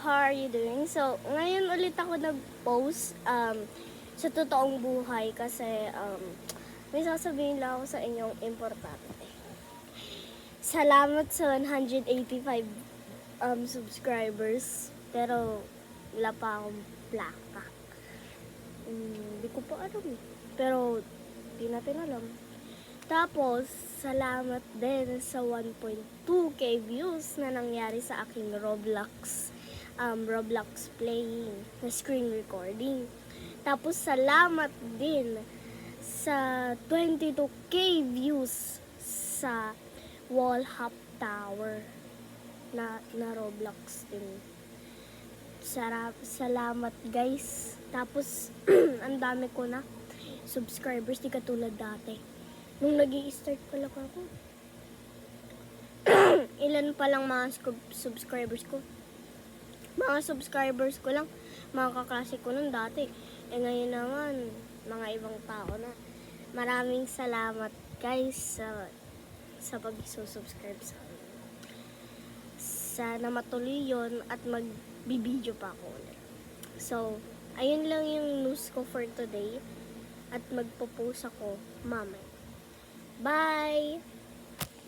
how are you doing? So, ngayon ulit ako nag-post sa totoong buhay kasi may sasabihin lang ako sa inyong importante. Salamat sa 185 subscribers, pero wala pa akong plaka. Hindi ko pa alam eh. Pero, di natin alam. Tapos, salamat din sa 1.2k views na nangyari sa aking Roblox playing na screen recording. Tapos, salamat din sa 22k views sa Wall Hop Tower na Roblox din. Salamat guys. Tapos, ang dami ko na subscribers, di katulad dati. Nung nag-i-start pa lang ako, ilan pa lang mga subscribers ko. Mga subscribers ko lang, mga kaklase ko nung dati. Ngayon naman, mga ibang tao na. Maraming salamat guys sa pag-subscribe sa akin. Sana matuloy yun at magbibideo pa ako ulit. So, ayun lang yung news ko for today. At magpo-post ako mamaya. Bye!